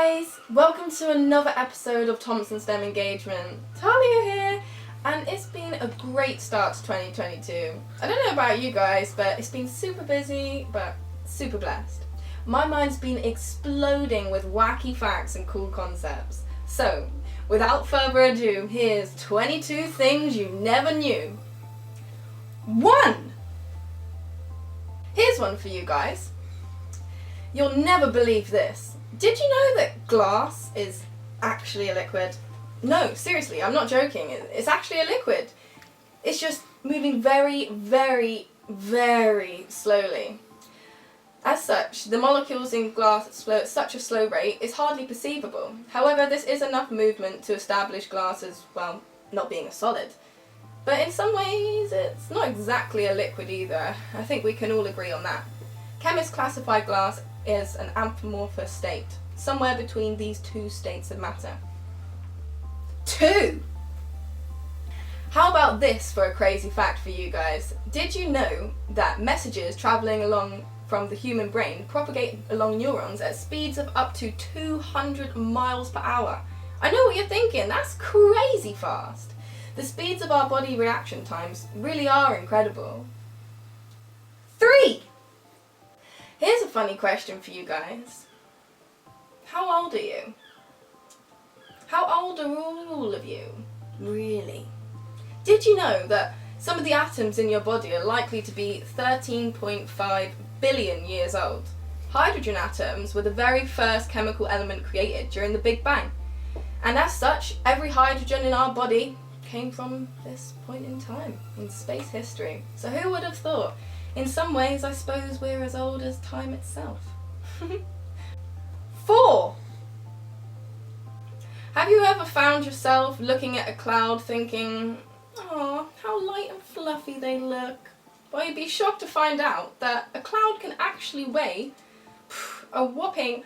guys! Welcome to another episode of Thompson STEM Engagement. Talia here, and it's been a great start to 2022. I don't know about you guys, but it's been super busy, but super blessed. My mind's been exploding with wacky facts and cool concepts. So, without further ado, here's 22 things you never knew. 1! Here's one for you guys. You'll never believe this. Did you know that glass is actually a liquid? No, seriously, I'm not joking. It's actually a liquid. It's just moving very, very, very slowly. As such, the molecules in glass flow at such a slow rate, it's hardly perceivable. However, this is enough movement to establish glass as, well, not being a solid. But in some ways, it's not exactly a liquid either. I think we can all agree on that. Chemists classify glass as an amorphous state, somewhere between these two states of matter. 2! How about this for a crazy fact for you guys? Did you know that messages travelling along from the human brain propagate along neurons at speeds of up to 200 miles per hour? I know what you're thinking, that's crazy fast. The speeds of our body reaction times really are incredible. 3! Here's a funny question for you guys. How old are you? How old are all of you? Really? Did you know that some of the atoms in your body are likely to be 13.5 billion years old? Hydrogen atoms were the very first chemical element created during the Big Bang. And as such, every hydrogen in our body came from this point in time, in space history. So who would have thought? In some ways, I suppose we're as old as time itself. 4! Have you ever found yourself looking at a cloud thinking, "Oh, how light and fluffy they look"? Well, you'd be shocked to find out that a cloud can actually weigh a whopping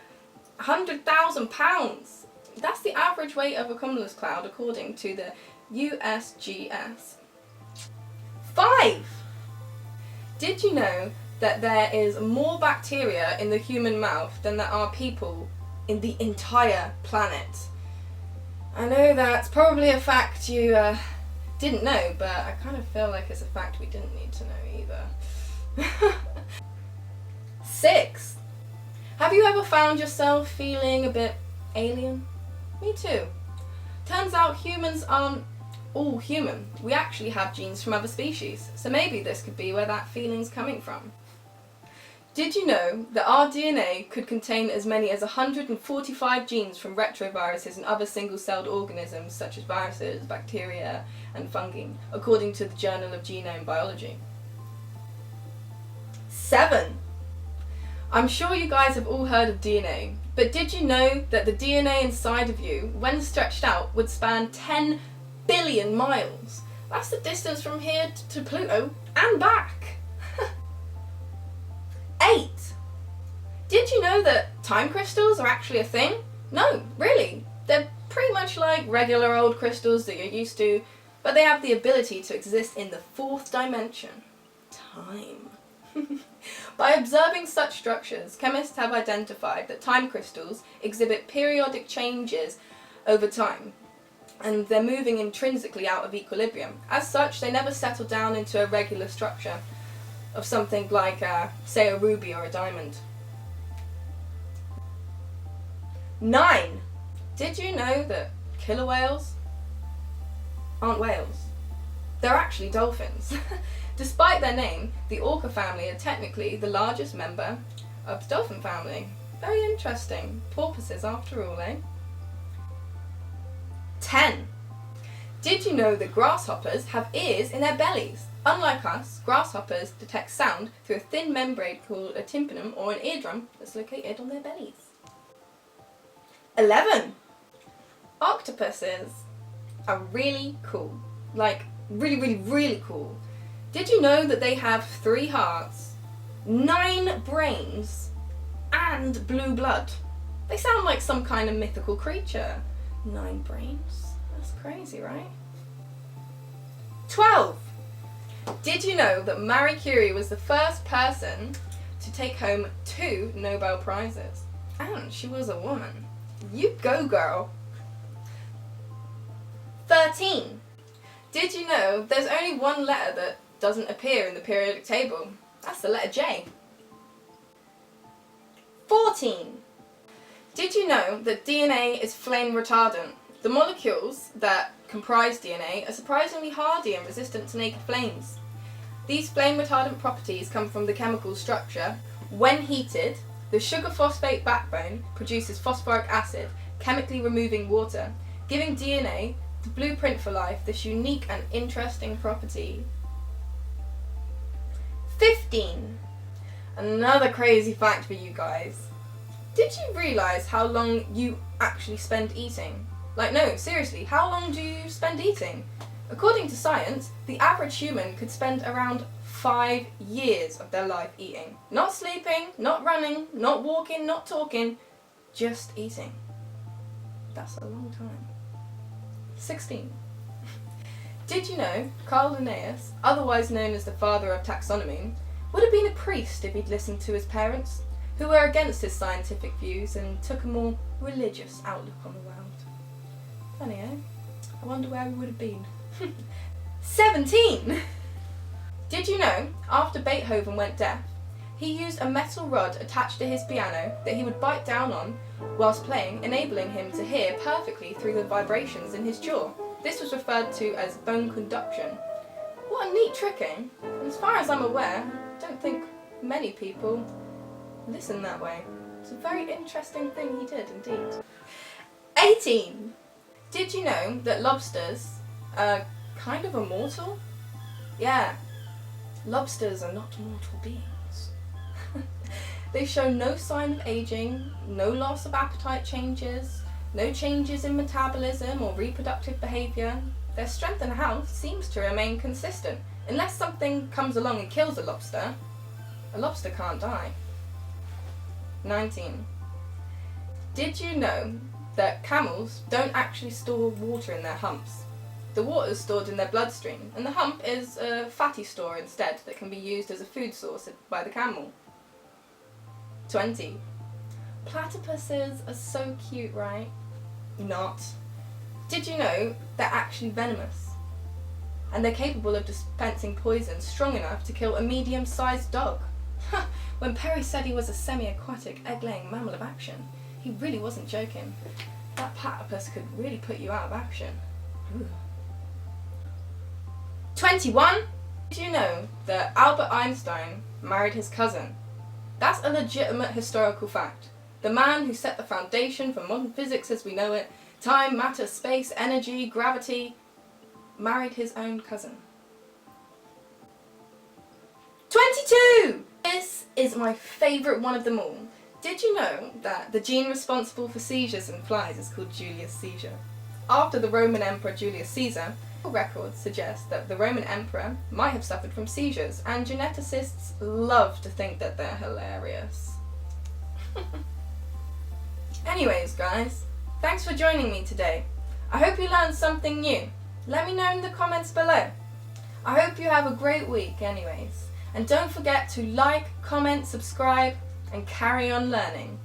100,000 pounds. That's the average weight of a cumulus cloud according to the USGS. 5! Did you know that there is more bacteria in the human mouth than there are people in the entire planet? I know that's probably a fact you didn't know, but I kind of feel like it's a fact we didn't need to know either. 6! Have you ever found yourself feeling a bit alien? Me too. Turns out humans aren't all human. We actually have genes from other species, so maybe this could be where that feeling's coming from. Did you know that our DNA could contain as many as 145 genes from retroviruses and other single-celled organisms such as viruses, bacteria, and fungi, according to the Journal of Genome Biology? 7! I'm sure you guys have all heard of DNA, but did you know that the DNA inside of you, when stretched out, would span 10 billion miles? That's the distance from here to Pluto and back. 8! Did you know that time crystals are actually a thing? No, really. They're pretty much like regular old crystals that you're used to, but they have the ability to exist in the 4th dimension, time. By observing such structures, chemists have identified that time crystals exhibit periodic changes over time, and they're moving intrinsically out of equilibrium. As such, they never settle down into a regular structure of something like, say, a ruby or a diamond. 9! Did you know that killer whales aren't whales? They're actually dolphins. Despite their name, the orca family are technically the largest member of the dolphin family. Very interesting. Porpoises after all, eh? 10. Did you know that grasshoppers have ears in their bellies? Unlike us, grasshoppers detect sound through a thin membrane called a tympanum or an eardrum that's located on their bellies. 11. Octopuses are really cool. Like, really, really, really cool. Did you know that they have 3 hearts, 9 brains, and blue blood? They sound like some kind of mythical creature. 9 brains? That's crazy, right? 12! Did you know that Marie Curie was the first person to take home 2 Nobel Prizes? And she was a woman. You go, girl. 13. Did you know there's only one letter that doesn't appear in the periodic table? That's the letter J. 14. Did you know that DNA is flame retardant? The molecules that comprise DNA are surprisingly hardy and resistant to naked flames. These flame retardant properties come from the chemical structure. When heated, the sugar phosphate backbone produces phosphoric acid, chemically removing water, giving DNA the blueprint for life, this unique and interesting property. 15. Another crazy fact for you guys. Did you realise how long you actually spend eating? Like, no, seriously, how long do you spend eating? According to science, the average human could spend around 5 years of their life eating. Not sleeping, not running, not walking, not talking, just eating. That's a long time. 16. Did you know Carl Linnaeus, otherwise known as the father of taxonomy, would have been a priest if he'd listened to his parents, who were against his scientific views and took a more religious outlook on the world? Funny, eh? I wonder where we would have been. 17! Did you know, after Beethoven went deaf, he used a metal rod attached to his piano that he would bite down on whilst playing, enabling him to hear perfectly through the vibrations in his jaw. This was referred to as bone conduction. What a neat trick, eh? And as far as I'm aware, I don't think many people listen that way. It's a very interesting thing he did, indeed. 18! Did you know that lobsters are kind of immortal? Yeah, lobsters are not mortal beings. They show no sign of aging, no loss of appetite changes, no changes in metabolism or reproductive behaviour. Their strength and health seems to remain consistent. Unless something comes along and kills a lobster can't die. 19. Did you know that camels don't actually store water in their humps? The water is stored in their bloodstream, and the hump is a fatty store instead that can be used as a food source by the camel. 20. Platypuses are so cute, right? Not. Did you know they're actually venomous? And they're capable of dispensing poison strong enough to kill a medium-sized dog. When Perry said he was a semi-aquatic, egg-laying mammal of action, he really wasn't joking. That platypus could really put you out of action. Ooh. 21. Did you know that Albert Einstein married his cousin? That's a legitimate historical fact. The man who set the foundation for modern physics as we know it, time, matter, space, energy, gravity, married his own cousin. 22! This is my favourite one of them all. Did you know that the gene responsible for seizures in flies is called Julius seizure? After the Roman Emperor Julius Caesar, records suggest that the Roman Emperor might have suffered from seizures, and geneticists love to think that they're hilarious. Anyways, guys, thanks for joining me today. I hope you learned something new. Let me know in the comments below. I hope you have a great week anyways. And don't forget to like, comment, subscribe, and carry on learning.